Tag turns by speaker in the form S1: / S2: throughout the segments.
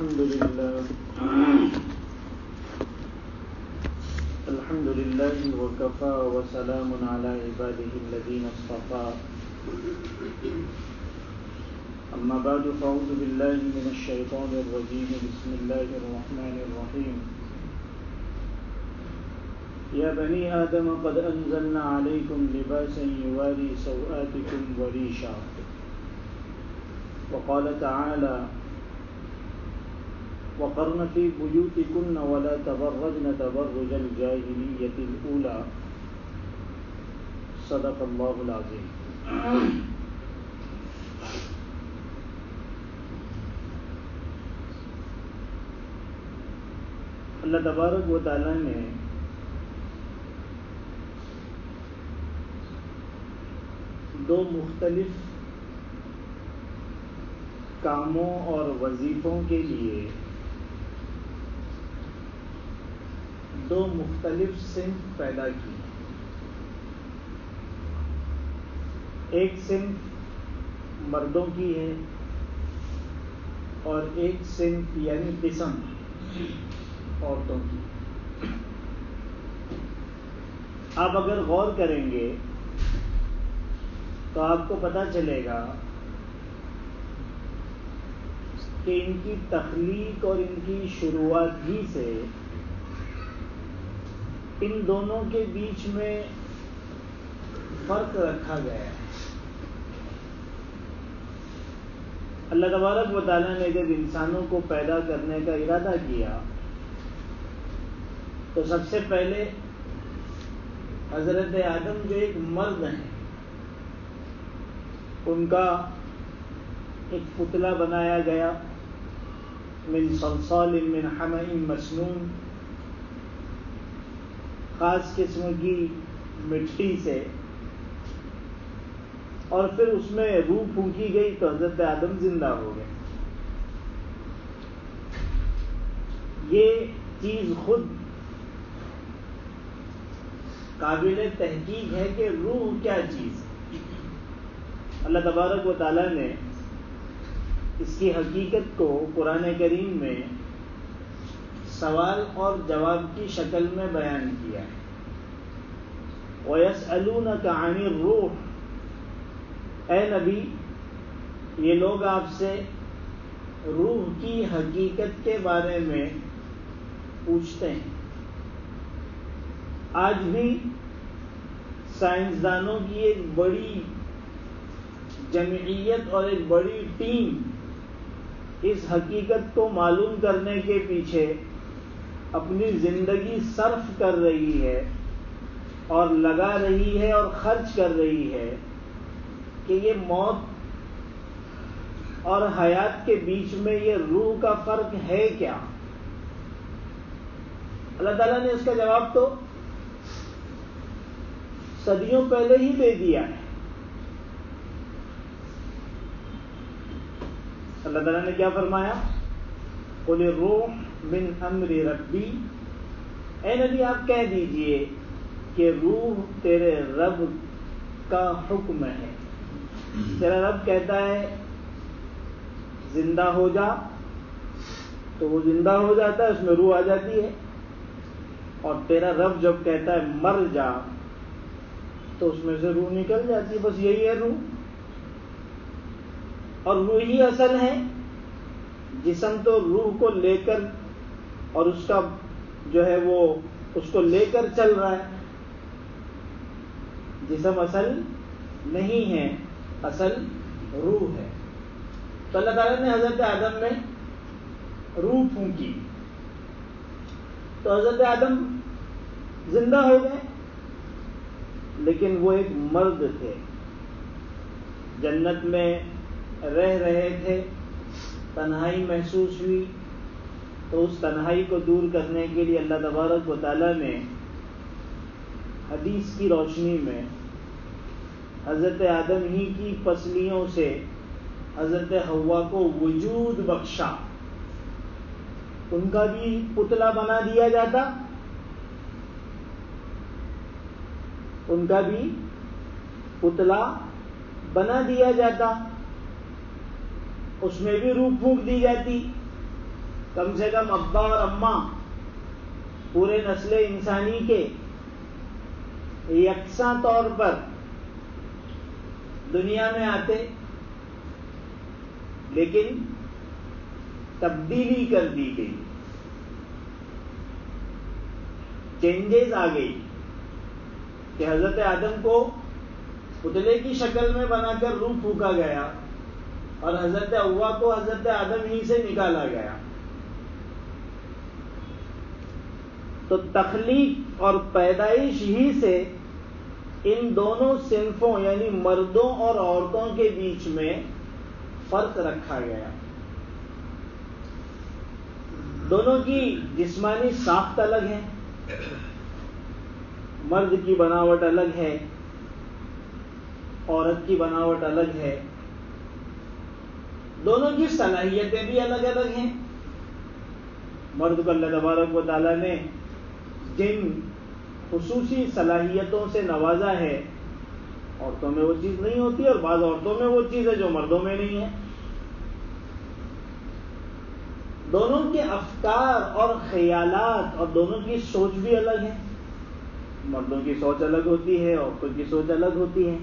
S1: الحمد لله وكفى وسلام على عباده الذين اصطفى أما بعد فأعوذ بالله من الشيطان الرجيم بسم الله الرحمن الرحيم يا بني آدم قد أنزلنا عليكم لباسا يواري سوآتكم وريشا وقال تعالى وقرن في بيوتكن ولا تبرجن تبرج الجاهلية الأولى صدق الله العظيم. اللہ تبارک و تعالیٰ نے دو مختلف کاموں اور وظیفوں کے لیے دو مختلف صنف پیدا کی. ایک صنف مردوں کی ہے اور ایک صنف یعنی قسم عورتوں کی. آپ اگر غور کریں گے تو آپ کو پتہ چلے گا کہ ان کی تخلیق اور ان کی شروعات ہی سے ان دونوں کے بیچ میں فرق رکھا گیا ہے. اللہ تبارک و تعالیٰ نے جب انسانوں کو پیدا کرنے کا ارادہ کیا تو سب سے پہلے حضرت آدم جو ایک مرد ہیں ان کا ایک پتلا بنایا گیا من صلصال من حمأ مسنون، خاص قسم کی مٹی سے، اور پھر اس میں روح پھونکی گئی تو حضرت آدم زندہ ہو گئے. یہ چیز خود قابل تحقیق ہے کہ روح کیا چیز ہے. اللہ تبارک و تعالیٰ نے اس کی حقیقت کو قرآن کریم میں سوال اور جواب کی شکل میں بیان کیا ہے. وَيَسْأَلُونَكَ عَنِ الرُّوحِ، اے نبی یہ لوگ آپ سے روح کی حقیقت کے بارے میں پوچھتے ہیں. آج بھی سائنسدانوں کی ایک بڑی جمعیت اور ایک بڑی ٹیم اس حقیقت کو معلوم کرنے کے پیچھے اپنی زندگی صرف کر رہی ہے اور لگا رہی ہے اور خرچ کر رہی ہے کہ یہ موت اور حیات کے بیچ میں یہ روح کا فرق ہے کیا. اللہ تعالیٰ نے اس کا جواب تو صدیوں پہلے ہی دے دیا ہے. اللہ تعالیٰ نے کیا فرمایا؟ قُلِ الرُّوحُ مِنْ أَمْرِ رَبِّي، اے نبی آپ کہہ دیجئے کہ روح تیرے رب کا حکم ہے. تیرا رب کہتا ہے زندہ ہو جا تو وہ زندہ ہو جاتا ہے، اس میں روح آ جاتی ہے. اور تیرا رب جب کہتا ہے مر جا تو اس میں سے روح نکل جاتی ہے. بس یہی ہے روح. اور روح ہی اصل ہے. جسم تو روح کو لے کر اور اس کا جو ہے وہ اس کو لے کر چل رہا ہے. جسم اصل نہیں ہے، اصل روح ہے. تو اللہ تعالیٰ نے حضرت آدم میں روح پھونکی تو حضرت آدم زندہ ہو گئے. لیکن وہ ایک مرد تھے، جنت میں رہ رہے تھے، تنہائی محسوس ہوئی تو اس تنہائی کو دور کرنے کے لیے اللہ تبارک و تعالیٰ نے حدیث کی روشنی میں حضرت آدم ہی کی پسلیوں سے حضرت حوا کو وجود بخشا. ان کا بھی پتلا بنا دیا جاتا، ان کا بھی پتلا بنا دیا جاتا، اس میں بھی روح پھونک دی جاتی کم سے کم ابا اور اماں پورے نسل انسانی کے یکساں طور پر دنیا میں آتے، لیکن تبدیلی کر دی گئی، چینجز آ گئی کہ حضرت آدم کو پتلے کی شکل میں بنا کر روح پھونکا گیا اور حضرت حوا کو حضرت آدم ہی سے نکالا گیا۔ تو تخلیق اور پیدائش ہی سے ان دونوں صنفوں یعنی مردوں اور عورتوں کے بیچ میں فرق رکھا گیا۔ دونوں کی جسمانی ساخت الگ ہے، مرد کی بناوٹ الگ ہے، عورت کی بناوٹ الگ ہے، دونوں کی صلاحیتیں بھی الگ الگ ہیں۔ مرد کو اللہ تبارک و تعالیٰ نے جن خصوصی صلاحیتوں سے نوازا ہے، عورتوں میں وہ چیز نہیں ہوتی، اور بعض عورتوں میں وہ چیز ہے جو مردوں میں نہیں ہے۔ دونوں کے افکار اور خیالات اور دونوں کی سوچ بھی الگ ہے۔ مردوں کی سوچ الگ ہوتی ہے، عورتوں کی سوچ الگ ہوتی ہے۔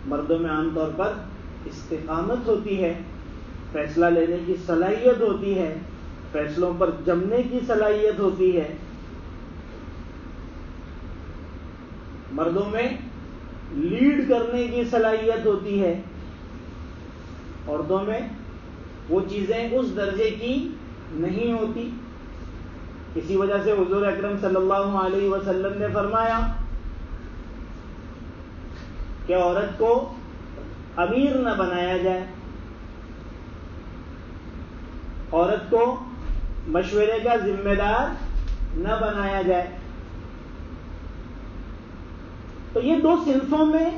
S1: مردوں میں عام طور پر استقامت ہوتی ہے، فیصلہ لینے کی صلاحیت ہوتی ہے، فیصلوں پر جمنے کی صلاحیت ہوتی ہے۔ مردوں میں لیڈ کرنے کی صلاحیت ہوتی ہے، عورتوں میں وہ چیزیں اس درجے کی نہیں ہوتی۔ اسی وجہ سے حضور اکرم صلی اللہ علیہ وسلم نے فرمایا کہ عورت کو امیر نہ بنایا جائے، عورت کو مشورے کا ذمہ دار نہ بنایا جائے۔ تو یہ دو صنفوں میں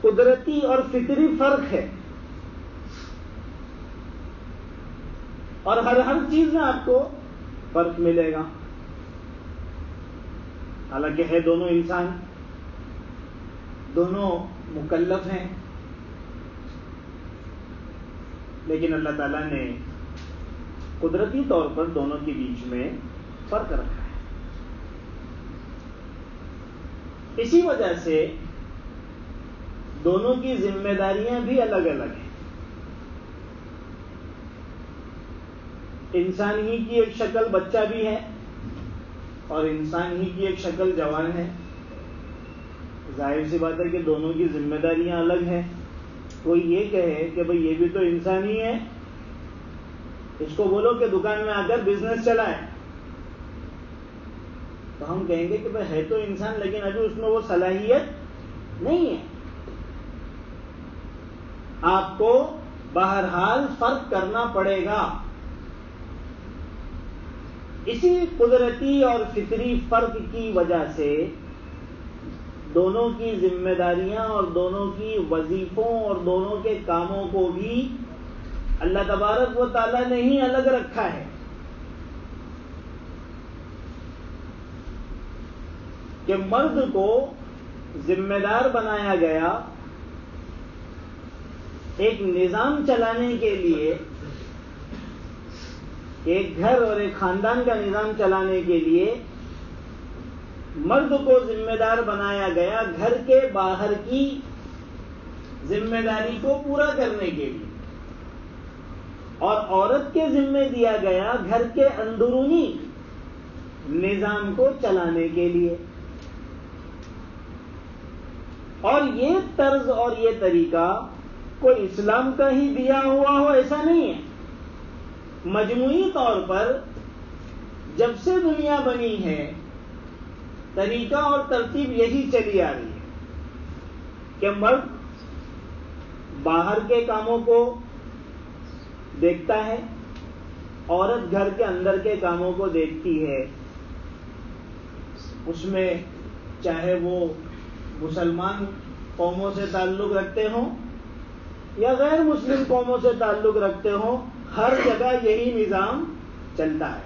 S1: قدرتی اور فطری فرق ہے، اور ہر چیز میں آپ کو فرق ملے گا۔ حالانکہ ہے دونوں انسان، دونوں مکلف ہیں، لیکن اللہ تعالیٰ نے قدرتی طور پر دونوں کے بیچ میں فرق رکھا ہے۔ اسی وجہ سے دونوں کی ذمہ داریاں بھی الگ الگ ہیں۔ انسان ہی کی ایک شکل بچہ بھی ہے اور انسان ہی کی ایک شکل جوان ہے۔ ظاہر سی بات ہے کہ دونوں کی ذمہ داریاں الگ ہیں۔ کوئی یہ کہے کہ بھئی یہ بھی تو انسان ہی ہے، اس کو بولو کہ دکان میں آ کر بزنس چلائے، تو ہم کہیں گے کہ بھئی ہے تو انسان، لیکن ابھی اس میں وہ صلاحیت نہیں ہے۔ آپ کو بہرحال فرق کرنا پڑے گا۔ اسی قدرتی اور فطری فرق کی وجہ سے دونوں کی ذمہ داریاں اور دونوں کی وظیفوں اور دونوں کے کاموں کو بھی اللہ تبارک و تعالیٰ نے ہی الگ رکھا ہے۔ کہ مرد کو ذمہ دار بنایا گیا ایک نظام چلانے کے لیے، ایک گھر اور ایک خاندان کا نظام چلانے کے لیے مرد کو ذمہ دار بنایا گیا گھر کے باہر کی ذمہ داری کو پورا کرنے کے لیے، اور عورت کے ذمہ دیا گیا گھر کے اندرونی نظام کو چلانے کے لیے۔ اور یہ طرز اور یہ طریقہ کوئی اسلام کا ہی دیا ہوا ہو ایسا نہیں ہے۔ مجموعی طور پر جب سے دنیا بنی ہے طریقہ اور ترتیب یہی چلی آ رہی ہے کہ مرد باہر کے کاموں کو دیکھتا ہے، عورت گھر کے اندر کے کاموں کو دیکھتی ہے۔ اس میں چاہے وہ مسلمان قوموں سے تعلق رکھتے ہوں یا غیر مسلم قوموں سے تعلق رکھتے ہوں، ہر جگہ یہی نظام چلتا ہے۔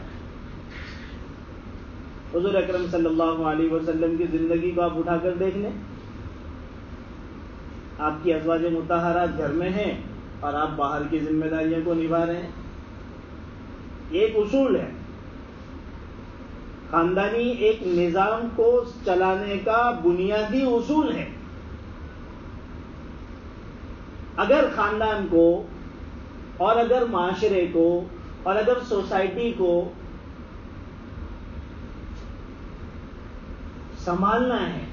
S1: حضور اکرم صلی اللہ علیہ وسلم کی زندگی کو آپ اٹھا کر دیکھ لیں، آپ کی ازواج مطہرات گھر میں ہیں اور آپ باہر کی ذمہ داریوں کو نبھا رہے ہیں۔ یہ ایک اصول ہے. خاندانی ایک نظام کو چلانے کا بنیادی اصول ہے. اگر خاندان کو اور اگر معاشرے کو اور اگر سوسائٹی کو سنبھالنا ہے،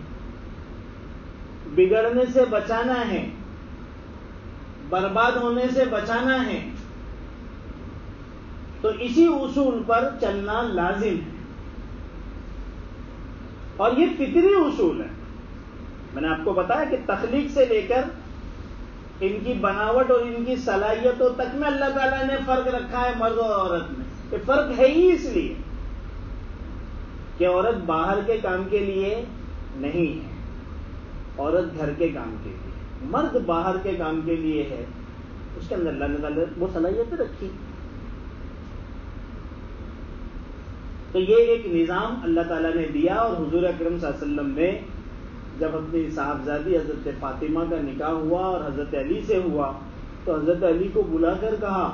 S1: بگڑنے سے بچانا ہے، برباد ہونے سے بچانا ہے، تو اسی اصول پر چلنا لازم ہے. اور یہ فطری اصول ہے. میں نے آپ کو بتایا کہ تخلیق سے لے کر ان کی بناوٹ اور ان کی صلاحیتوں تک میں اللہ تعالیٰ نے فرق رکھا ہے مرد اور عورت میں. یہ فرق ہے ہی اس لیے کہ عورت باہر کے کام کے لیے نہیں ہے، عورت گھر کے کام کے لیے. مرد باہر کے کام کے لیے ہے، اس کے اندر اللہ تعالیٰ نے وہ صلاحیتیں رکھی. تو یہ ایک نظام اللہ تعالیٰ نے دیا. اور حضور اکرم صلی اللہ علیہ وسلم نے جب اپنی صاحبزادی حضرت فاطمہ کا نکاح ہوا اور حضرت علی سے ہوا تو حضرت علی کو بلا کر کہا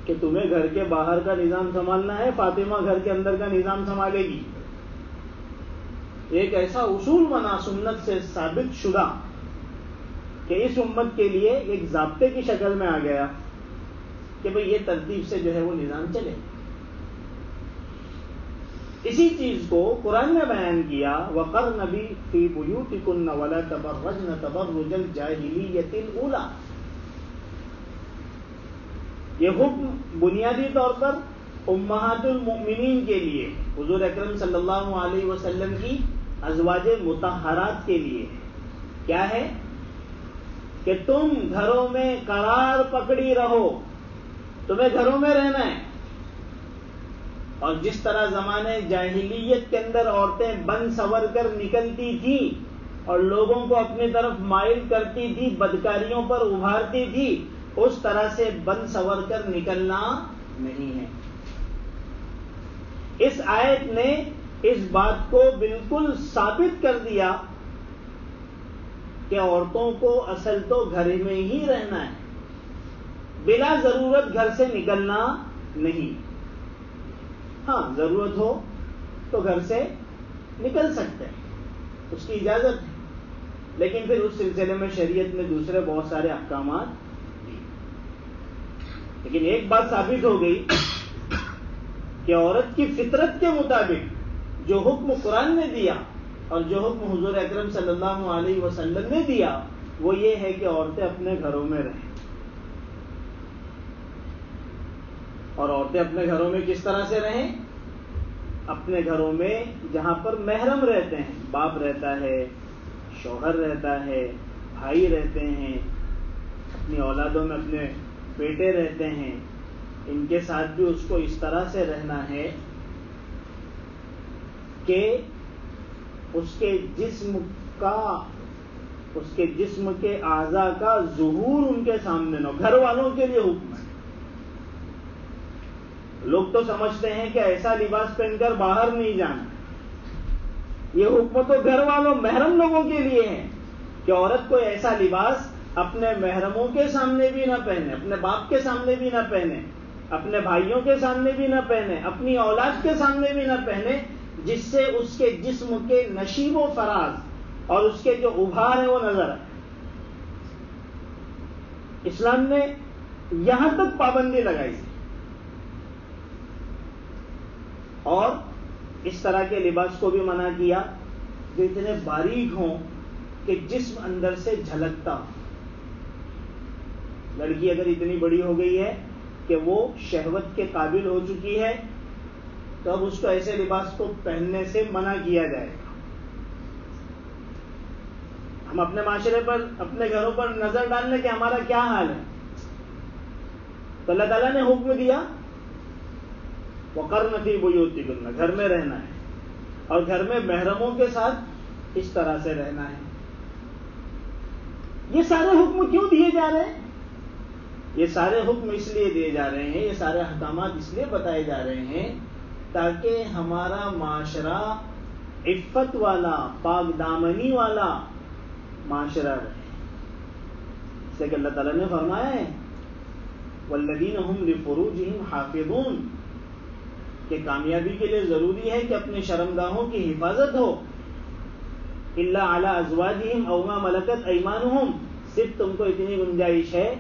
S1: کہ تمہیں گھر کے باہر کا نظام سنبھالنا ہے، فاطمہ گھر کے اندر کا نظام سنبھالے گی. ایک ایسا اصول بنا سنت سے ثابت شدہ کہ اس امت کے لیے ایک ضابطے کی شکل میں آ گیا کہ بھئی یہ ترتیب سے جو ہے وہ نظام چلے. اسی چیز کو قرآن نے بیان کیا وَقَرْنَ فِي بُيُوتِكُنَّ وَلَا تَبَرَّجْنَ تَبَرُّجَ الْجَاهِلِيَّةِ الْأُولَىٰ. یہ حکم بنیادی طور پر امہات المؤمنین کے لیے، حضور اکرم صلی اللہ علیہ وسلم کی ازواج مطہرات کے لیے. کیا ہے کہ تم گھروں میں قرار پکڑی رہو، تمہیں گھروں میں رہنا ہے. اور جس طرح زمانے جاہلیت کے اندر عورتیں بن سور کر نکلتی تھیں اور لوگوں کو اپنی طرف مائل کرتی تھی، بدکاریوں پر ابھارتی تھی، اس طرح سے بن سور کر نکلنا نہیں ہے. اس آیت نے اس بات کو بالکل ثابت کر دیا کہ عورتوں کو اصل تو گھر میں ہی رہنا ہے، بلا ضرورت گھر سے نکلنا نہیں. ہاں ضرورت ہو تو گھر سے نکل سکتے ہیں، اس کی اجازت ہے، لیکن پھر اس سلسلے میں شریعت نے دوسرے بہت سارے احکامات دیے. لیکن ایک بات ثابت ہو گئی کہ عورت کی فطرت کے مطابق جو حکم قرآن نے دیا اور جو حکم حضور اکرم صلی اللہ علیہ وسلم نے دیا وہ یہ ہے کہ عورتیں اپنے گھروں میں رہیں. اور عورتیں اپنے گھروں میں کس طرح سے رہیں؟ اپنے گھروں میں جہاں پر محرم رہتے ہیں، باپ رہتا ہے، شوہر رہتا ہے، بھائی رہتے ہیں، اپنی اولادوں میں اپنے بیٹے رہتے ہیں، ان کے ساتھ بھی اس کو اس طرح سے رہنا ہے کہ اس کے جسم کے اعضاء کا ظہور ان کے سامنے نہ ہو. گھر والوں کے لیے حکم ہے. لوگ تو سمجھتے ہیں کہ ایسا لباس پہن کر باہر نہیں جانا. یہ حکم تو گھر والوں محرم لوگوں کے لیے ہے کہ عورت کو ایسا لباس اپنے محرموں کے سامنے بھی نہ پہنے، اپنے باپ کے سامنے بھی نہ پہنے، اپنے بھائیوں کے سامنے بھی نہ پہنے، اپنی اولاد کے سامنے بھی نہ پہنے، جس سے اس کے جسم کے نشیب و فراز اور اس کے جو ابھار ہے وہ نظر آئے. اسلام نے یہاں تک پابندی لگائی اور اس طرح کے لباس کو بھی منع کیا جو اتنے باریک ہوں کہ جسم اندر سے جھلکتا ہو. لڑکی اگر اتنی بڑی ہو گئی ہے کہ وہ شہوت کے قابل ہو چکی ہے تو اب اس کو ایسے لباس کو پہننے سے منع کیا جائے گا. ہم اپنے معاشرے پر، اپنے گھروں پر نظر ڈالنے کہ ہمارا کیا حال ہے. تو اللہ تعالیٰ نے حکم دیا وَقَرْنَ فِي بُيُوتِكُنَّ، گھر میں رہنا ہے اور گھر میں محرموں کے ساتھ اس طرح سے رہنا ہے. یہ سارے حکم کیوں دیے جا رہے ہیں؟ یہ سارے حکم اس لیے دیے جا رہے ہیں، یہ سارے احکامات اس لیے بتائے جا رہے ہیں تاکہ ہمارا معاشرہ عفت والا، پاک دامنی والا معاشرہ رہے. اس لیے کہ اللہ تعالیٰ نے فرمایا ہے وَالَّذِينَ هُمْ لِفُرُوجِهِمْ حَافِظُونَ، کہ کامیابی کے لیے ضروری ہے کہ اپنی شرمگاہوں کی حفاظت ہو. الا علی ازواجہم او ما ملکت ایمانہم، صرف تم کو اتنی گنجائش ہے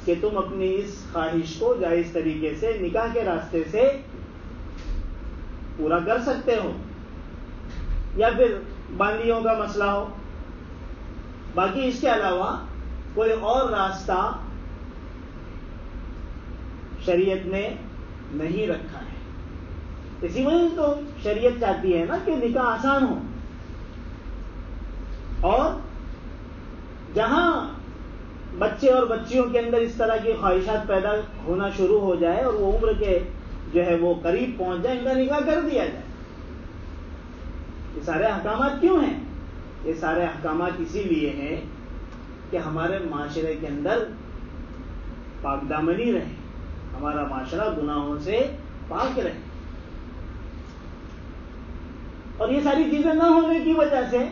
S1: کہ تم اپنی اس خواہش کو جائز طریقے سے نکاح کے راستے سے پورا کر سکتے ہو، یا پھر باندیوں کا مسئلہ ہو. باقی اس کے علاوہ کوئی اور راستہ شریعت نے نہیں رکھا ہے. اسی وجہ سے تو شریعت چاہتی ہے نا کہ نکاح آسان ہو. اور جہاں بچے اور بچیوں کے اندر اس طرح کی خواہشات پیدا ہونا شروع ہو جائے اور وہ عمر کے جو ہے وہ قریب پہنچ جائے، ان کا نکاح کر دیا جائے. یہ سارے احکامات کیوں ہیں؟ یہ سارے احکامات اسی لیے ہیں کہ ہمارے معاشرے کے اندر پاک دامنی رہے، ہمارا معاشرہ گناہوں سے پاک رہے. اور یہ ساری چیزیں نہ ہونے کی وجہ سے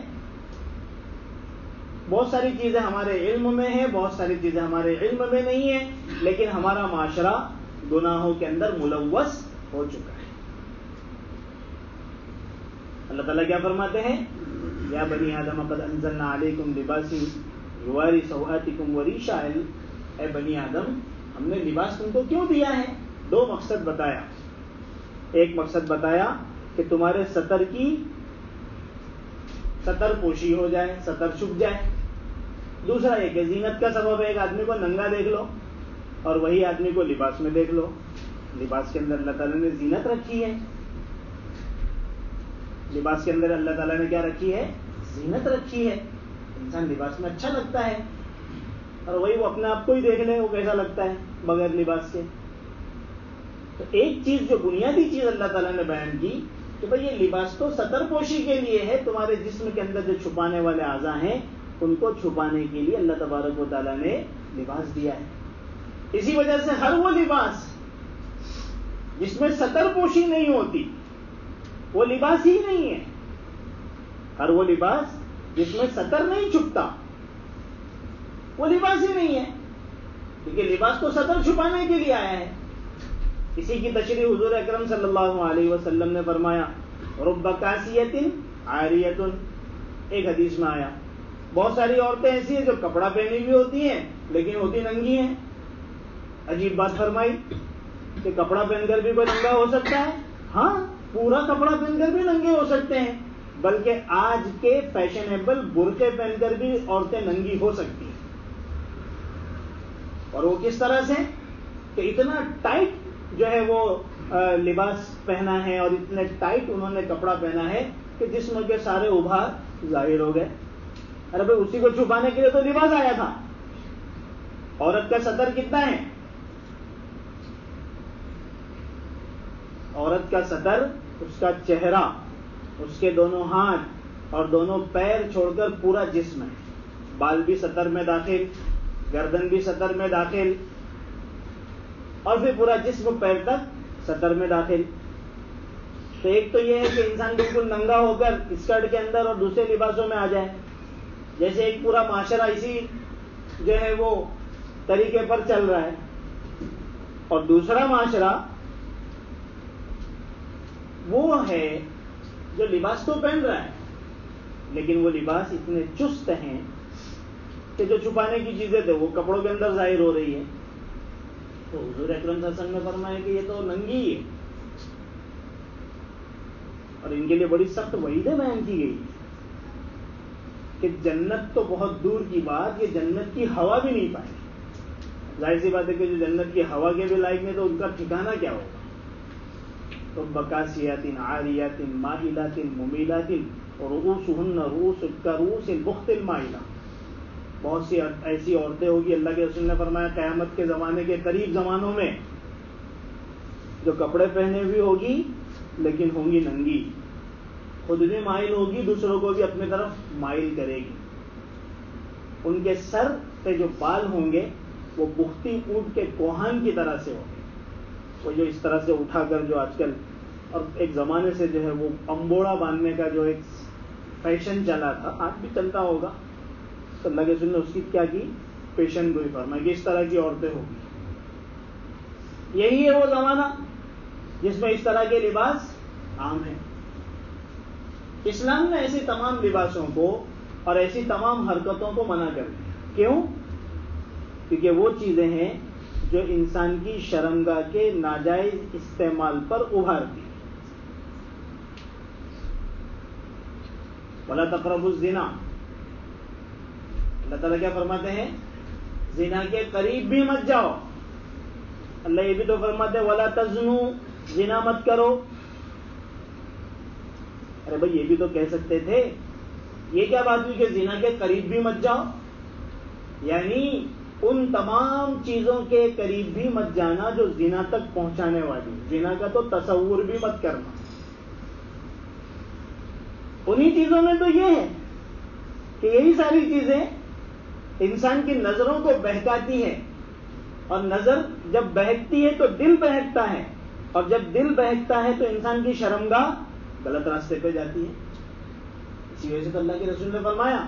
S1: بہت ساری چیزیں ہمارے علم میں ہیں، بہت ساری چیزیں ہمارے علم میں نہیں ہیں، لیکن ہمارا معاشرہ گناہوں کے اندر ملوث ہو چکا ہے. اللہ تعالیٰ کیا فرماتے ہیں؟ یا بنی آدم قد انزلنا علیکم لباس یواری سوآتکم وریشا. اے بنی آدم، ہم نے لباس تم کو کیوں دیا ہے؟ دو مقصد بتایا. ایک مقصد بتایا کہ تمہارے ستر پوشی ہو جائے، ستر چھپ جائے. دوسرا یہ کہ زینت کا سبب ہے، ایک آدمی کو ننگا دیکھ لو اور وہی آدمی کو لباس میں دیکھ لو. لباس کے اندر اللہ تعالیٰ نے زینت رکھی ہے. لباس کے اندر اللہ تعالیٰ نے کیا رکھی ہے؟ زینت رکھی ہے. انسان لباس میں اچھا لگتا ہے، اور وہی وہ اپنے آپ کو ہی دیکھ لے وہ کیسا لگتا ہے بغیر لباس کے. تو ایک چیز جو بنیادی چیز اللہ تعالیٰ نے بیان کی کہ بھئی یہ لباس تو ستر پوشی کے لیے ہے، تمہارے جسم کے اندر جو چھپانے والے اعضاء ہیں ان کو چھپانے کے لیے اللہ تبارک و تعالیٰ نے لباس دیا ہے. اسی وجہ سے ہر وہ لباس جس میں ستر پوشی نہیں ہوتی وہ لباس ہی نہیں ہے. ہر وہ لباس جس میں ستر نہیں چھپتا وہ لباس ہی نہیں ہے، کیونکہ لباس تو ستر چھپانے کے لیے آیا ہے. اسی کی تشریح حضور اکرم صلی اللہ علیہ وسلم نے فرمایا رب کاسیۃ عاریۃ. ایک حدیث میں آیا بہت ساری عورتیں ایسی ہیں جو کپڑا پہنی بھی ہوتی ہیں لیکن ہوتی ننگی ہیں. عجیب بات فرمائی کہ کپڑا پہن کر بھی کوئی ننگا ہو سکتا ہے. ہاں، پورا کپڑا پہن کر بھی ننگے ہو سکتے ہیں، بلکہ آج کے فیشنیبل برقعے پہن کر بھی عورتیں ننگی ہو سکتی ہیں. اور وہ کس طرح سے کہ اتنا ٹائٹ جو ہے وہ لباس پہنا ہے اور اتنے ٹائٹ انہوں نے کپڑا پہنا ہے کہ جسم کے سارے ابھار ظاہر ہو گئے. ارے بھائی اسی کو چھپانے کے لیے تو لباس آیا تھا. عورت کا سطر کتنا ہے؟ عورت کا سطر اس کا چہرہ، اس کے دونوں ہاتھ اور دونوں پیر چھوڑ کر پورا جسم ہے. بال بھی سطر میں داخل، گردن بھی سطر میں داخل، اور پھر پورا جسم پیر تک سطر میں داخل. تو ایک تو یہ ہے کہ انسان بالکل ننگا ہو کر اسکرٹ کے اندر اور دوسرے لباسوں میں آ جائے، جیسے ایک پورا معاشرہ اسی جو ہے وہ طریقے پر چل رہا ہے. اور دوسرا معاشرہ وہ ہے جو لباس تو پہن رہا ہے لیکن وہ لباس اتنے چست ہیں کہ جو چھپانے کی چیزیں تھے وہ کپڑوں کے اندر ظاہر ہو رہی ہے. تو حضور اکرم صلی اللہ علیہ وسلم نے فرمایا کہ یہ تو ننگی ہے، اور ان کے لیے بڑی سخت وعیدیں بیان کی گئی کہ جنت تو بہت دور کی بات، یہ جنت کی ہوا بھی نہیں پائے. ظاہر سی بات ہے کہ جو جنت کی ہوا کے بھی لائق نہیں تو ان کا ٹھکانہ کیا ہوگا. تو بکاسیات عاریات مائلات ممیلات رؤوسهن رؤوس كرؤوس البخت المائلہ. بہت سی ایسی عورتیں ہوگی، اللہ کے رسول نے فرمایا قیامت کے زمانے کے قریب زمانوں میں، جو کپڑے پہنے ہوئی ہوگی لیکن ہوں گی ننگی، خود بھی مائل ہوگی، دوسروں کو بھی اپنے طرف مائل کرے گی. ان کے سر پہ جو بال ہوں گے وہ بختی اونٹ کے کوہان کی طرح سے ہوں گے. وہ جو اس طرح سے اٹھا کر جو آج کل اور ایک زمانے سے جو ہے وہ امبوڑا باندھنے کا جو ایک فیشن چلا تھا، آج بھی چلتا ہوگا، تو اللہ کے رسول نے اس کی کیا کی؟ پیشن گوئی فرمائی کہ اس طرح کی عورتیں ہوگی. یہی ہے وہ زمانہ جس میں اس طرح کے لباس عام ہیں. اسلام نے ایسی تمام لباسوں کو اور ایسی تمام حرکتوں کو منع کر دیا. کیوں؟ کیونکہ وہ چیزیں ہیں جو انسان کی شرمگاہ کے ناجائز استعمال پر ابھارتی. وَلَا تَقْرَبُوا الزِّنَا، اللہ تعالیٰ کیا فرماتے ہیں؟ زنا کے قریب بھی مت جاؤ. اللہ یہ بھی تو فرماتے ہیں وَلَا تَزْنُوا، زنا مت کرو. ارے بھائی یہ بھی تو کہہ سکتے تھے. یہ کیا بات ہوئی کہ زنا کے قریب بھی مت جاؤ؟ یعنی ان تمام چیزوں کے قریب بھی مت جانا جو زنا تک پہنچانے والی. زنا کا تو تصور بھی مت کرنا. انہی چیزوں میں تو یہ ہے کہ یہی ساری چیزیں انسان کی نظروں کو بہکاتی ہے، اور نظر جب بہکتی ہے تو دل بہکتا ہے، اور جب دل بہکتا ہے تو انسان کی شرمگاہ غلط راستے پہ جاتی ہے. اسی وجہ سے تو اللہ کے رسول نے فرمایا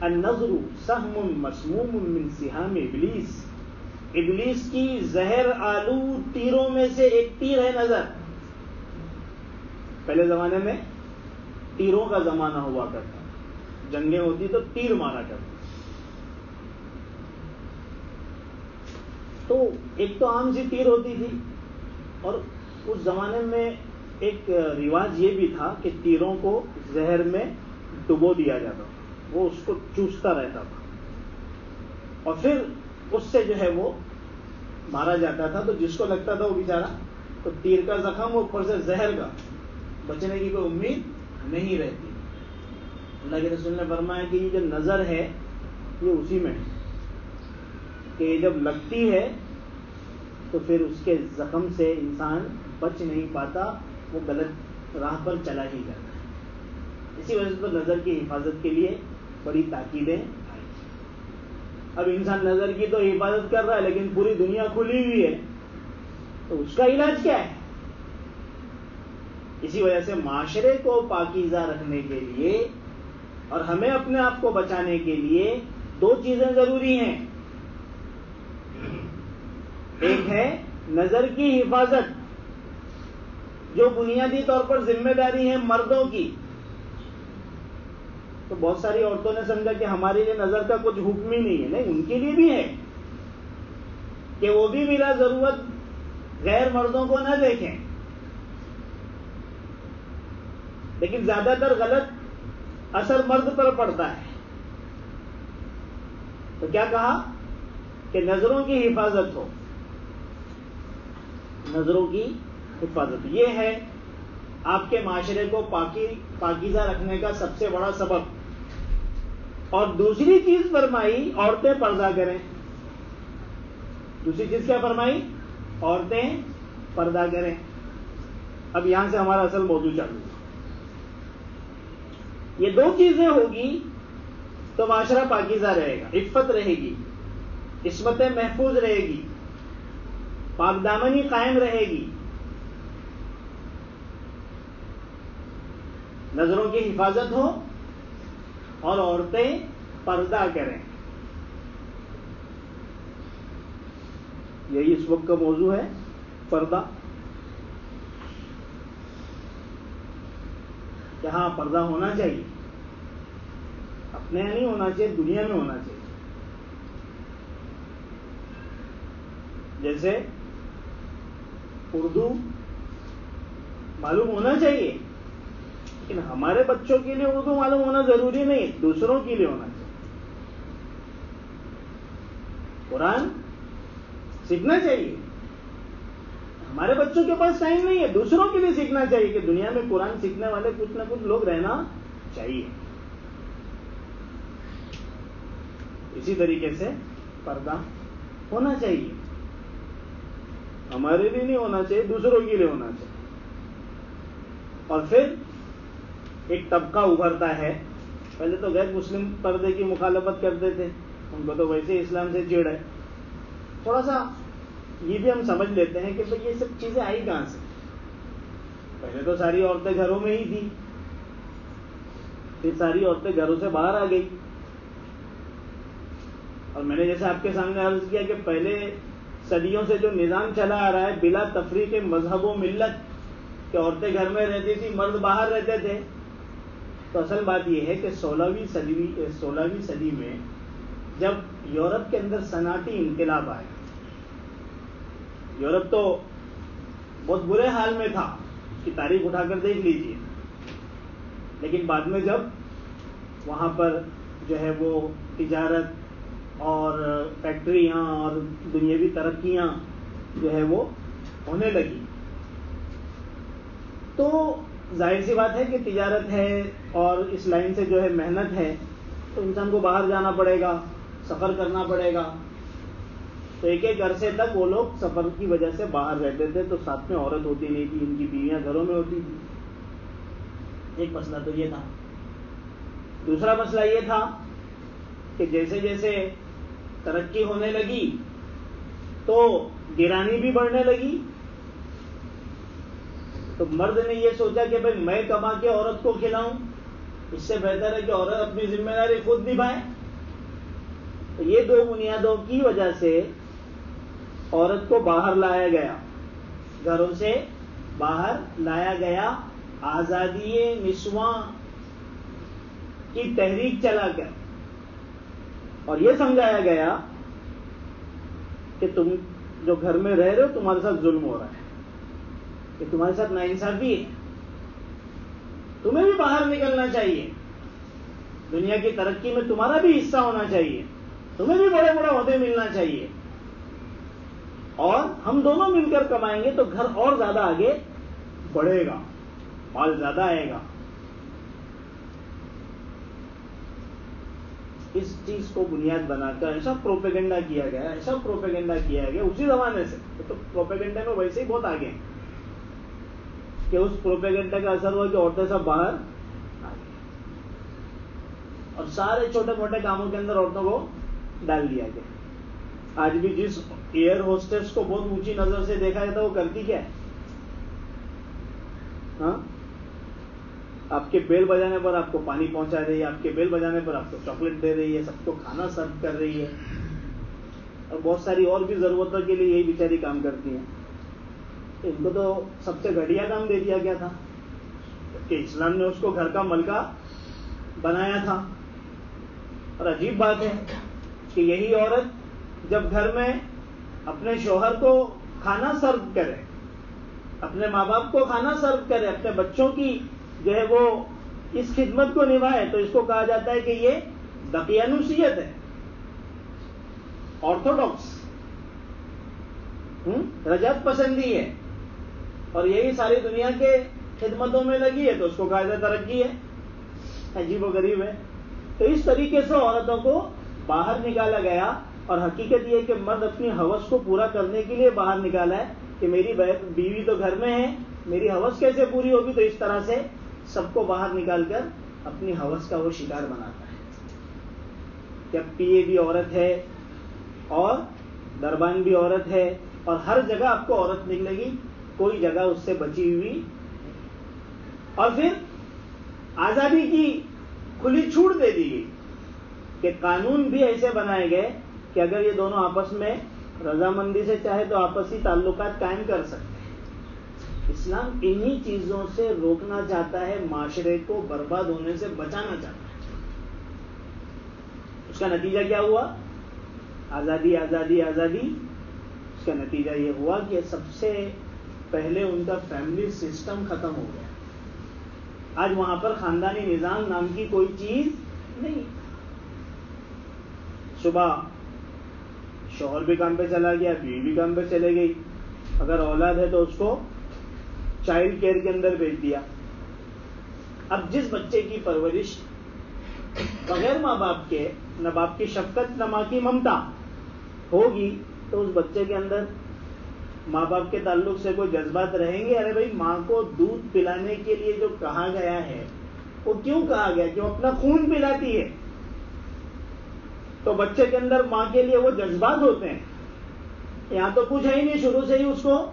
S1: النظر سہم مسموم من سہام ابلیس، ابلیس کی زہر آلود تیروں میں سے ایک تیر ہے نظر. پہلے زمانے میں تیروں کا زمانہ ہوا کرتا، جنگیں ہوتی تو تیر مارا کرتا. تو ایک تو عام سی تیر ہوتی تھی، اور اس زمانے میں ایک رواج یہ بھی تھا کہ تیروں کو زہر میں ڈبو دیا جاتا تھا، وہ اس کو چوستا رہتا تھا، اور پھر اس سے جو ہے وہ مارا جاتا تھا. تو جس کو لگتا تھا وہ بیچارہ تو تیر کا زخم اوپر سے زہر کا، بچنے کی کوئی امید نہیں رہتی. اللہ کے رسول نے فرمایا کہ یہ جو نظر ہے یہ اسی میں ہے کہ یہ جب لگتی ہے تو پھر اس کے زخم سے انسان بچ نہیں پاتا، وہ غلط راہ پر چلا ہی جاتا ہے. اسی وجہ سے تو نظر کی حفاظت کے لیے بڑی تاکیدیں آئی. اب انسان نظر کی تو حفاظت کر رہا ہے لیکن پوری دنیا کھلی ہوئی ہے، تو اس کا علاج کیا ہے؟ اسی وجہ سے معاشرے کو پاکیزہ رکھنے کے لیے اور ہمیں اپنے آپ کو بچانے کے لیے دو چیزیں ضروری ہیں. ایک ہے نظر کی حفاظت، جو بنیادی طور پر ذمہ داری ہے مردوں کی. تو بہت ساری عورتوں نے سمجھا کہ ہمارے لیے نظر کا کچھ حکم ہی نہیں ہے. نہیں، ان کے لیے بھی ہے کہ وہ بھی بلا ضرورت غیر مردوں کو نہ دیکھیں. لیکن زیادہ تر غلط اثر مرد پر پڑتا ہے. تو کیا کہا کہ نظروں کی حفاظت ہو. نظروں کی حفاظت یہ ہے آپ کے معاشرے کو پاکیزہ رکھنے کا سب سے بڑا سبب. اور دوسری چیز فرمائی عورتیں پردہ کریں. دوسری چیز کیا فرمائی؟ عورتیں پردہ کریں. اب یہاں سے ہمارا اصل موضوع چالو ہے. یہ دو چیزیں ہوگی تو معاشرہ پاکیزہ رہے گا، عفت رہے گی، عصمت محفوظ رہے گی، پاک دامنی قائم رہے گی. نظروں کی حفاظت ہو اور عورتیں پردہ کریں. یہی اس وقت کا موضوع ہے، پردہ. یہاں پردہ ہونا چاہیے، اپنے یہاں نہیں ہونا چاہیے، دنیا میں ہونا چاہیے. جیسے اردو معلوم ہونا چاہیے، لیکن ہمارے بچوں کے لیے اردو معلوم ہونا ضروری نہیں، دوسروں کے لیے ہونا چاہیے. قرآن سیکھنا چاہیے، ہمارے بچوں کے پاس ٹائم نہیں ہے، دوسروں کے لیے سیکھنا چاہیے کہ دنیا میں قرآن سیکھنے والے کچھ نہ کچھ لوگ رہنا چاہیے. اسی طریقے سے پردہ ہونا چاہیے، ہمارے لیے نہیں ہونا چاہیے، دوسروں کے لیے ہونا چاہیے. اور پھر ایک طبقہ ابھرتا ہے. پہلے تو غیر مسلم پردے کی مخالفت کرتے تھے، ان کو تو ویسے اسلام سے چڑ ہے. تھوڑا سا یہ بھی ہم سمجھ لیتے ہیں کہ بھئی یہ سب چیزیں آئی کہاں سے. پہلے تو ساری عورتیں گھروں میں ہی تھی، پھر ساری عورتیں گھروں سے باہر آ گئی. اور میں نے جیسے آپ کے سامنے عرض کیا کہ پہلے صدیوں سے جو نظام چلا آ رہا ہے بلا تفریق مذہب و ملت، کہ عورتیں گھر میں رہتی تھی، مرد باہر رہتے تھے. تو اصل بات یہ ہے کہ 16ویں صدی میں جب یورپ کے اندر صنعتی انقلاب آیا، یورپ تو بہت برے حال میں تھا، اس کی تاریخ اٹھا کر دیکھ لیجیے، لیکن بعد میں جب وہاں پر جو ہے وہ تجارت اور فیکٹریاں اور دنیاوی ترقیاں جو ہے وہ ہونے لگی، تو ظاہر سی بات ہے کہ تجارت ہے اور اس لائن سے جو ہے محنت ہے، تو انسان کو باہر جانا پڑے گا، سفر کرنا پڑے گا. تو ایک ایک عرصے تک وہ لوگ سفر کی وجہ سے باہر رہتے تھے، تو ساتھ میں عورت ہوتی نہیں تھی، ان کی بیویاں گھروں میں ہوتی تھی. ایک مسئلہ تو یہ تھا. دوسرا مسئلہ یہ تھا کہ جیسے جیسے ترقی ہونے لگی تو گرانی بھی بڑھنے لگی. تو مرد نے یہ سوچا کہ بھئی میں کما کے عورت کو کھلاؤں، اس سے بہتر ہے کہ عورت اپنی ذمہ داری خود نبھائے. تو یہ دو بنیادوں کی وجہ سے عورت کو باہر لایا گیا، گھروں سے باہر لایا گیا، آزادی نسواں کی تحریک چلا کر، اور یہ سمجھایا گیا کہ تم جو گھر میں رہ رہے ہو تمہارے ساتھ ظلم ہو رہا ہے، کہ تمہارے ساتھ ناانصافی ہے، تمہیں بھی باہر نکلنا چاہیے، دنیا کی ترقی میں تمہارا بھی حصہ ہونا چاہیے، تمہیں بھی بڑے بڑے عہدے ملنا چاہیے، اور ہم دونوں مل کر کمائیں گے تو گھر اور زیادہ آگے بڑھے گا، مال زیادہ آئے گا. اس چیز کو بنیاد بنا کر ایسا پروپیگنڈا کیا گیا اسی زمانے سے. تو پروپیگنڈا میں ویسے ہی بہت آگے ہیں کہ اس پروپیگنڈا کا اثر ہوا کہ عورتیں سب باہر آ گئی اور سارے چھوٹے موٹے کاموں کے اندر عورتوں کو ڈال دیا گیا. آج بھی جس ایئر ہوسٹس کو بہت اونچی نظر سے دیکھا جاتا ہے وہ کرتی کیا ہے؟ ہاں، آپ کے بیل بجانے پر آپ کو پانی پہنچا رہی ہے، آپ کے بیل بجانے پر آپ کو چاکلیٹ دے رہی ہے، سب کو کھانا سرو کر رہی ہے، اور بہت ساری اور بھی ضرورتوں کے لیے یہی بیچاری کام کرتی ہیں. ان کو تو سب سے گھٹیا کام دے دیا گیا تھا کہ اسلام نے اس کو گھر کا ملکہ بنایا تھا. اور عجیب بات ہے کہ یہی عورت جب گھر میں اپنے شوہر کو کھانا سرو کرے، اپنے ماں باپ کو کھانا سرو کرے، اپنے بچوں کی جو ہے وہ اس خدمت کو نبھائے، تو اس کو کہا جاتا ہے کہ یہ دقیانوسیت ہے، آرتھوڈاکس، رجعت پسندی ہے، اور یہی ساری دنیا کے خدمتوں میں لگی ہے، تو اس کو کہا جاتا ہے ترقی ہے. عجیب و غریب ہے. تو اس طریقے سے عورتوں کو باہر نکالا گیا، اور حقیقت یہ کہ مرد اپنی ہوس کو پورا کرنے کے لیے باہر نکالا ہے کہ میری بیوی تو گھر میں ہے، میری ہوس کیسے پوری ہوگی. تو اس طرح سے سب کو باہر نکال کر اپنی ہوس کا وہ شکار بناتا ہے. جب پیے بھی عورت ہے اور دربان بھی عورت ہے، اور ہر جگہ آپ کو عورت نکلے گی، کوئی جگہ اس سے بچی ہوئی. اور پھر آزادی کی کھلی چھوٹ دے دی گئی کہ قانون بھی ایسے بنائے گئے کہ اگر یہ دونوں آپس میں رضامندی سے چاہے تو آپسی تعلقات قائم کر سکتے ہیں. اسلام انہی چیزوں سے روکنا چاہتا ہے، معاشرے کو برباد ہونے سے بچانا چاہتا ہے. اس کا نتیجہ کیا ہوا؟ آزادی آزادی آزادی. اس کا نتیجہ یہ ہوا کہ سب سے پہلے ان کا فیملی سسٹم ختم ہو گیا. آج وہاں پر خاندانی نظام نام کی کوئی چیز نہیں. صبح شوہر بھی کام پہ چلا گیا، بیوی بھی کام پہ چلے گئی، اگر اولاد ہے تو اس کو چائلڈ کیئر کے اندر بھیج دیا. اب جس بچے کی پرورش بغیر ماں باپ کے، نہ باپ کی شفقت نہ ماں کی ممتا ہوگی، تو اس بچے کے اندر ماں باپ کے تعلق سے کوئی جذبات رہیں گے؟ ارے بھائی، ماں کو دودھ پلانے کے لیے جو کہا گیا ہے وہ کیوں کہا گیا؟ کہ وہ اپنا خون پلاتی ہے. تو بچے کے اندر ماں کے لیے وہ جذبات ہوتے ہیں. یہاں تو کچھ ہے ہی نہیں، شروع سے ہی اس کو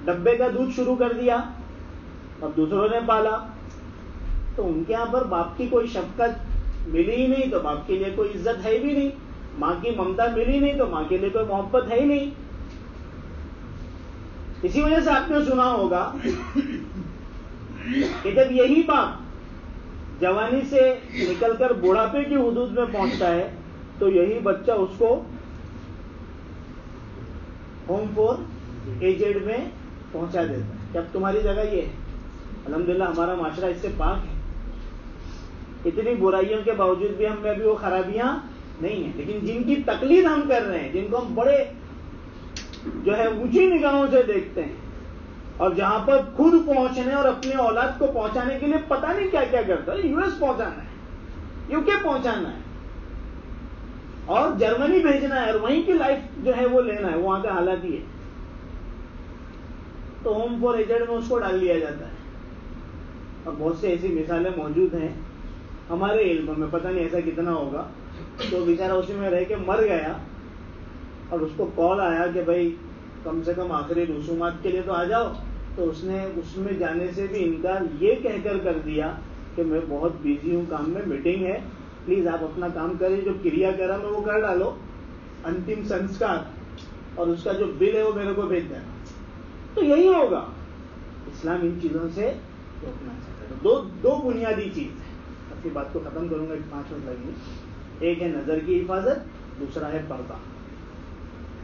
S1: ڈبے کا دودھ شروع کر دیا، اب دوسروں نے پالا، تو ان کے یہاں پر باپ کی کوئی شفقت ملی ہی نہیں، تو باپ کے لیے کوئی عزت ہے بھی نہیں. ماں کی ممتا ملی نہیں تو ماں کے لیے کوئی محبت ہے ہی نہیں. اسی وجہ سے آپ نے سنا ہوگا کہ جب یہی باپ جوانی سے نکل کر بوڑھاپے کی حدود میں پہنچتا ہے تو یہی بچہ اس کو ہوم فور ایجڈ میں پہنچا دیتا ہے کہ اب تمہاری جگہ یہ ہے. الحمدللہ ہمارا معاشرہ اس سے پاک ہے. اتنی برائیوں کے باوجود بھی ہم میں بھی وہ خرابیاں نہیں ہیں, لیکن جن کی تقلید ہم کر رہے ہیں, جن کو ہم بڑے جو ہے اونچی نگاہوں سے دیکھتے ہیں, اور جہاں پر خود پہنچنے اور اپنے اولاد کو پہنچانے کے لیے پتہ نہیں کیا کیا کرتا ہے. US پہنچانا ہے, UK پہنچانا ہے, اور جرمنی بھیجنا ہے, اور وہیں کی لائف جو ہے وہ لینا ہے, وہاں کا حالات ہی ہے. تو ہوم فور ایجڈ میں اس کو ڈال دیا جاتا ہے. اور بہت سی ایسی مثالیں موجود ہیں ہمارے علم میں, پتہ نہیں ایسا کتنا ہوگا. تو بیچارہ اسی میں رہ کے مر گیا, اور اس کو کال آیا کہ بھائی کم سے کم آخری رسومات کے لیے تو آ جاؤ. تو اس نے اس میں جانے سے بھی انکار یہ کہہ کر دیا کہ میں بہت بیزی ہوں, کام میں میٹنگ ہے, پلیز آپ اپنا کام کریں, جو کریا کرم ہے وہ کر ڈالو, انتم سنسکار, اور اس کا جو بل ہے وہ میرے کو بھیج دینا. تو یہی ہوگا. اسلام ان چیزوں سے روکنا چاہتا ہے. دو بنیادی چیز ہے. اپنی بات کو ختم کروں گا, 5 منٹ لگیں گے. ایک ہے نظر کی حفاظت, دوسرا ہے پردہ.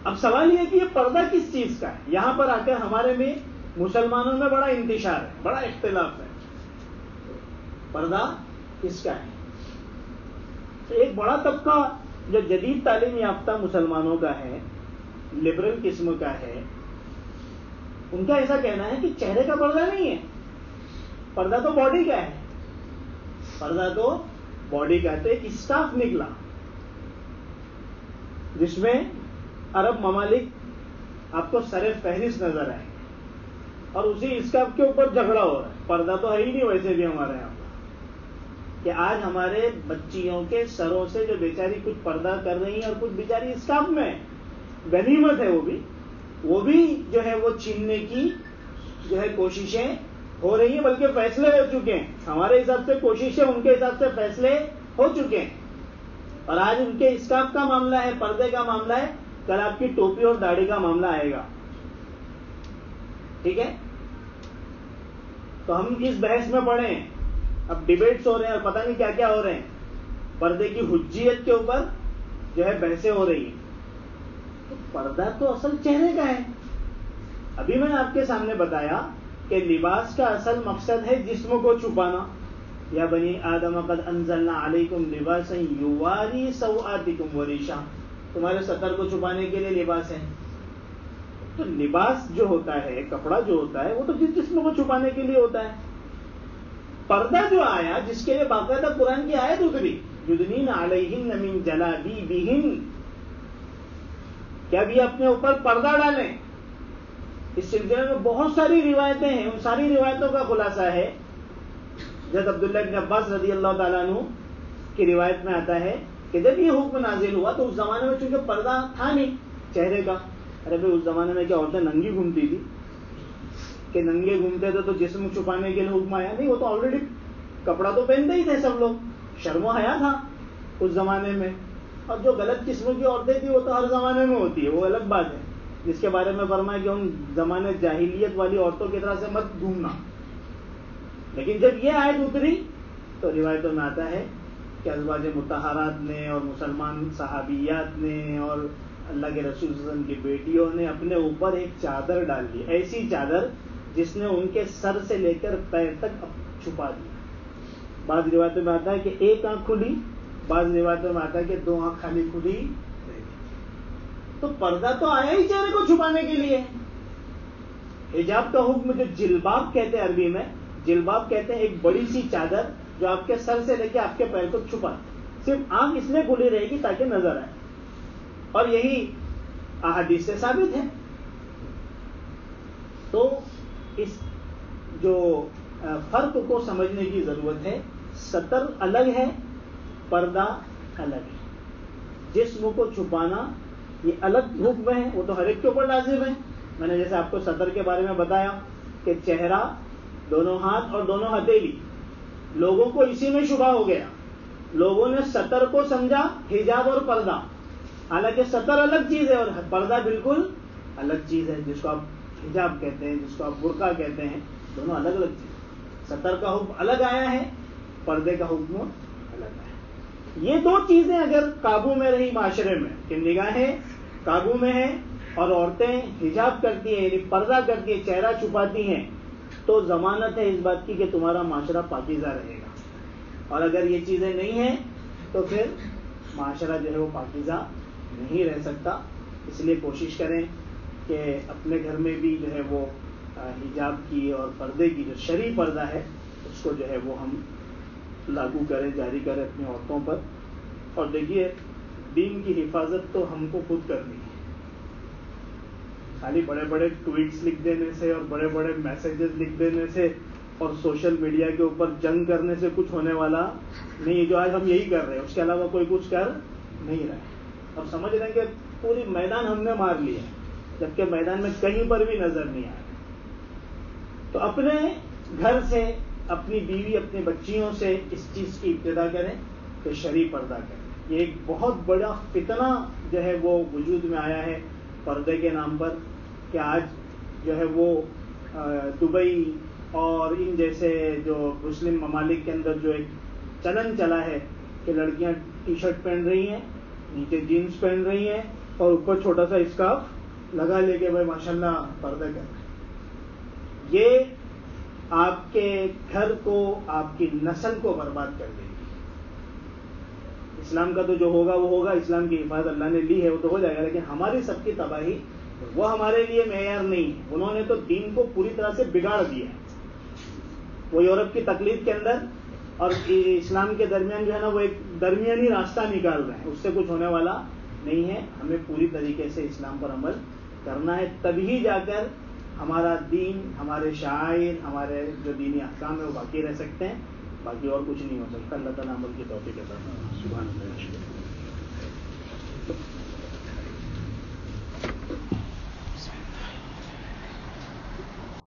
S1: اب سوال یہ کہ یہ پردہ کس چیز کا ہے. یہاں پر آ کر ہمارے میں مسلمانوں میں بڑا انتشار ہے, بڑا اختلاف ہے. پردہ کس کا ہے؟ تو ایک بڑا طبقہ جو جدید تعلیم یافتہ مسلمانوں کا ہے, لبرل قسم کا ہے, ان کا ایسا کہنا ہے کہ چہرے کا پردہ نہیں ہے, پردہ تو باڈی کا ہے. پردہ تو باڈی کا ہے. تو ایک اسٹاف نکلا جس میں عرب ممالک آپ کو سر فہرست نظر آئے, اور اسی اسٹاف کے اوپر جھگڑا ہو رہا ہے. پردہ تو ہے ہی نہیں ویسے بھی ہمارے یہاں پر, کہ آج ہمارے بچیوں کے سروں سے جو بیچاری کچھ پردہ کر رہی ہیں, اور کچھ بیچاری اسٹاف میں غنیمت ہے, وہ بھی جو ہے وہ چھیننے کی جو ہے کوششیں ہو رہی ہیں, بلکہ فیصلے ہو چکے ہیں. ہمارے حساب سے کوششیں, ان کے حساب سے فیصلے ہو چکے ہیں. اور آج ان کے اسکارف کا معاملہ ہے, پردے کا معاملہ ہے, کل آپ کی ٹوپی اور داڑھی کا معاملہ آئے گا. ٹھیک ہے, تو ہم اس بحث میں پڑے ہیں. اب ڈیبیٹس ہو رہے ہیں اور پتہ نہیں کیا کیا ہو رہے ہیں. پردے کی حجیت کے اوپر جو ہے بحثیں ہو رہی ہیں. تو پردہ تو اصل چہرے کا ہے. ابھی میں نے آپ کے سامنے بتایا کہ لباس کا اصل مقصد ہے جسم کو چھپانا. یا بنی آدم قد انزلنا علیکم لباسا یواری سوآتکم وریشا, تمہارے سطر کو چھپانے کے لیے لباس ہے. تو لباس جو ہوتا ہے, کپڑا جو ہوتا ہے, وہ تو جس جسم کو چھپانے کے لیے ہوتا ہے. پردہ جو آیا جس کے لیے باقاعدہ قرآن کی آیت اتری, یدنین علیہن من جلابیبہن, کہ اب یہ اپنے اوپر پردہ ڈالیں. اس سلسلے میں بہت ساری روایتیں ہیں. ان ساری روایتوں کا خلاصہ ہے حضرت عبداللہ بن عباس رضی اللہ تعالیٰ عنہ کی روایت میں آتا ہے کہ جب یہ حکم نازل ہوا تو اس زمانے میں چونکہ پردہ تھا نہیں چہرے کا. ارے بھائی اس زمانے میں کیا عورتیں ننگی گھومتی تھی کہ ننگے گھومتے تھے تو جسم چھپانے کے لیے حکم آیا نہیں. وہ تو آلریڈی کپڑا تو پہنتے ہی تھے سب لوگ, شرم و حیا تھا اس زمانے میں. اور جو غلط قسم کی عورتیں تھیں وہ تو ہر زمانے میں ہوتی ہے, وہ الگ بات ہے, جس کے بارے میں فرمایا کہ ان زمانے جاہلیت والی عورتوں کی طرح سے مت گھومنا. لیکن جب یہ آیت اتری تو روایتوں میں آتا ہے کہ ازواج مطہرات نے اور مسلمان صحابیات نے اور اللہ کے رسول صلی اللہ علیہ وسلم کی بیٹیوں نے اپنے اوپر ایک چادر ڈال دی, ایسی چادر جس نے ان کے سر سے لے کر پیر تک چھپا دیا. بعض روایتوں میں آتا ہے کہ ایک آنکھ کھلی, بعض روایتوں میں آتا ہے کہ 2 آنکھ خالی کھلی. تو پردہ تو آیا ہی چہرے کو چھپانے کے لیے. حجاب کا حکم جو جلباب کہتے ہیں, عربی میں جلباب کہتے ہیں ایک بڑی سی چادر جو آپ کے سر سے لے کے آپ کے پیر کو چھپا, صرف آنکھ اس لیے کھلی رہے گی تاکہ نظر آئے. اور یہی احادیث سے ثابت ہے. تو اس جو فرق کو سمجھنے کی ضرورت ہے. ستر الگ ہے, پردہ الگ ہے. جسم کو چھپانا یہ الگ حکم ہے, وہ تو ہر ایک کے اوپر لازم ہے. میں نے جیسے آپ کو ستر کے بارے میں بتایا کہ چہرہ, دونوں ہاتھ اور دونوں ہتھیلی, لوگوں کو اسی میں شبہ ہو گیا. لوگوں نے ستر کو سمجھا حجاب اور پردہ, حالانکہ ستر الگ چیز ہے اور پردہ بالکل الگ چیز ہے, جس کو آپ حجاب کہتے ہیں، جس کو آپ برقع کہتے ہیں، دونوں الگ الگ چیزیں. ستر کا حکم الگ آیا ہے، پردے کا حکم الگ آیا ہے. یہ دو چیزیں اگر قابو میں رہی معاشرے میں کہ نگاہیں قابو میں ہیں اور عورتیں حجاب کرتی ہیں، یعنی پردہ کرتی ہیں، چہرہ چھپاتی ہیں، تو ضمانت ہے اس بات کی کہ تمہارا معاشرہ پاکیزہ رہے گا. اور اگر یہ چیزیں نہیں ہیں تو پھر معاشرہ جو ہے وہ پاکیزہ نہیں رہ سکتا. اس لیے کوشش کریں کہ اپنے گھر میں بھی جو ہے وہ حجاب کی اور پردے کی جو شرعی پردہ ہے اس کو جو ہے وہ ہم لاگو کریں، جاری کریں اپنی عورتوں پر. اور دیکھیے دین کی حفاظت تو ہم کو خود کرنی ہے. خالی بڑے بڑے ٹویٹس لکھ دینے سے اور بڑے بڑے میسیجز لکھ دینے سے اور سوشل میڈیا کے اوپر جنگ کرنے سے کچھ ہونے والا نہیں. جو آج ہم یہی کر رہے ہیں، اس کے علاوہ کوئی کچھ کر نہیں رہا ہے. اور سمجھ رہے ہیں کہ پوری میدان ہم نے مار لیا ہے، جبکہ میدان میں کہیں پر بھی نظر نہیں آ رہا. تو اپنے گھر سے، اپنی بیوی، اپنی بچیوں سے اس چیز کی ابتدا کریں کہ شرعی پردہ کریں. یہ ایک بہت بڑا فتنہ جو ہے وہ وجود میں آیا ہے پردے کے نام پر، کہ آج جو ہے وہ دبئی اور ان جیسے جو مسلم ممالک کے اندر جو ایک چلن چلا ہے کہ لڑکیاں ٹی شرٹ پہن رہی ہیں، نیچے جینس پہن رہی ہیں اور اوپر چھوٹا سا اسکارف لگا لے کے بھائی ماشاء اللہ پردہ کر رہے ہیں. یہ آپ کے گھر کو، آپ کی نسل کو برباد کر دے گی. اسلام کا تو جو ہوگا وہ ہوگا، اسلام کی حفاظت اللہ نے لی ہے وہ تو ہو جائے گا، لیکن ہماری سب کی تباہی وہ ہمارے لیے معیار نہیں ہے. انہوں نے تو دین کو پوری طرح سے بگاڑ دیا ہے. وہ یورپ کی تقلید کے اندر اور اسلام کے درمیان جو ہے نا وہ ایک درمیانی راستہ نکال رہے ہیں، اس سے کچھ ہونے والا نہیں ہے. ہمیں پوری طریقے سے اسلام پر عمل کرنا ہے، تبھی جا کر ہمارا دین، ہمارے شعائر، ہمارے جو دینی احکام ہیں وہ باقی رہ سکتے ہیں. باقی اور کچھ نہیں ہو سکتا. اللہ تعالیٰ عمل کی توفیق عطا فرمائے. سبحان اللہ.